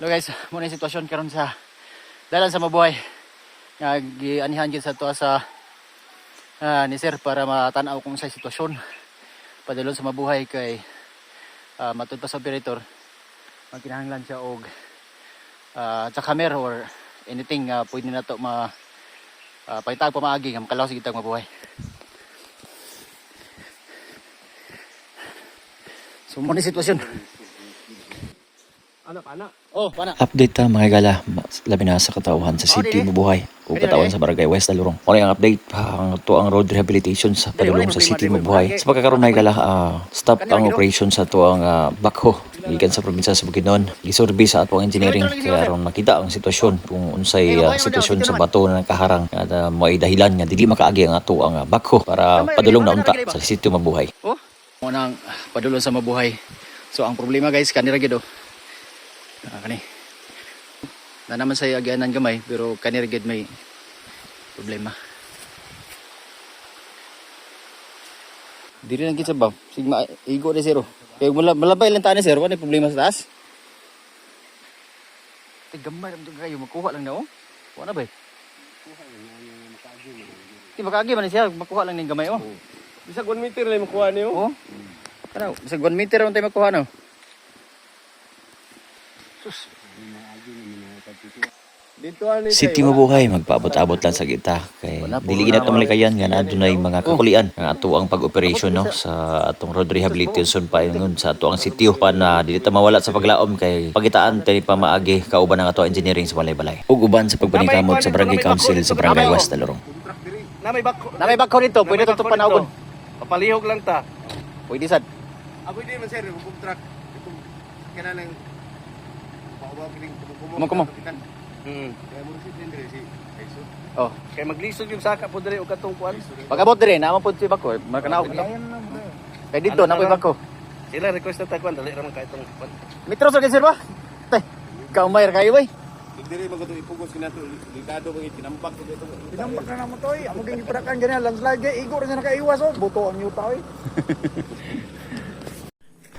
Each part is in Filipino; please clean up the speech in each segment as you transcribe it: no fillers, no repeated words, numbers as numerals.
Hello guys, muna yung sitwasyon karon sa dalan sa Mabuhay. Gianihan gyud sa to sa ni sir para matanaw kung sa sitwasyon. Padulong sa Mabuhay kay matud pa sa operator. Magkinahanglan siya og sa camera or anything pwede na to pahitag pamaagi nga makalaw sa gitag Mabuhay. So muna yung sitwasyon. Anak. Oh, pana. Update ta mga gala, labi na sa katauhan sa City Mabuhay o katauhan sa Barangay West Dalurong. O ang update ang tuang road rehabilitation sa padulong sa City Mabuhay. Sa pagkakaroon mga gala, stop ang operation sa tuang backhoe gikan sa probinsya sa Bukidnon. Gisurvey sa atong engineering kaya aron makita ang sitwasyon kung unsay sitwasyon sa bato na nakaharang at moay dahilan nga dili makaagi ang ato ang backhoe para padulong na unta sa City Mabuhay. Oh, mo padulong sa Mabuhay. So ang problema guys kanira gid kani na naman sa agyanan gamay pero kanira gid may problema. Diri lang kitsa ba? Sigma igo ni zero. Kay malabay lang ta ni zero, ano problema sa taas? Gamay lang kayo makuha lang na oh. Wala ba? Kuha lang makaagi. Di makaagi man siya, makuha lang ning gamay oh. Bisag 1 meter lang makuha niyo. Oh. Kana bisag 1 meter man tay makuha no. Sus. City Mabuhay magpaabot-abot lang sa kita kay dili gid nato malikayan nga adunay mga kakulian nga ato ang pag-operation no sa atong road rehabilitation pa ingon sa ato ang sitio pa na dili ta mawala sa paglaom kay pagitaan tani pa maagi kauban ang ato engineering sa balay-balay ug uban sa pagpaningkamot sa Barangay Council sa Barangay West Dalurong. Na may bakho dito, pwede to panawon. Papalihog lang ta. Pwede sad. Ako di man sir, kung truck itong kanang paubaw kining Kumo. Kaya mo si Andre si Aiso. Oh, Kay maglisod yung saka po diri og katong kuan. pagabot dire na man pud si bakho, makanaw. Kay dito na koy bakho. Sila request ta kuan dali ra man kay itong kuan. Metro sa sir ba? Tay. Kaumay ra kayo bay. Diri magato ipugos kinato ligado kay tinampak ko dito. Tinambak na naman to eh. Amo ganyan pirakan ganyan. Landslide eh. Igo rin na nakaiwas oh. Buto ang yuta eh.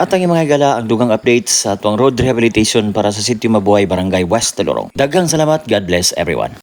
At ang mga gala ang dugang updates sa tuang road rehabilitation para sa City Mabuhay Barangay West Dalurong. Daghang salamat, God bless everyone.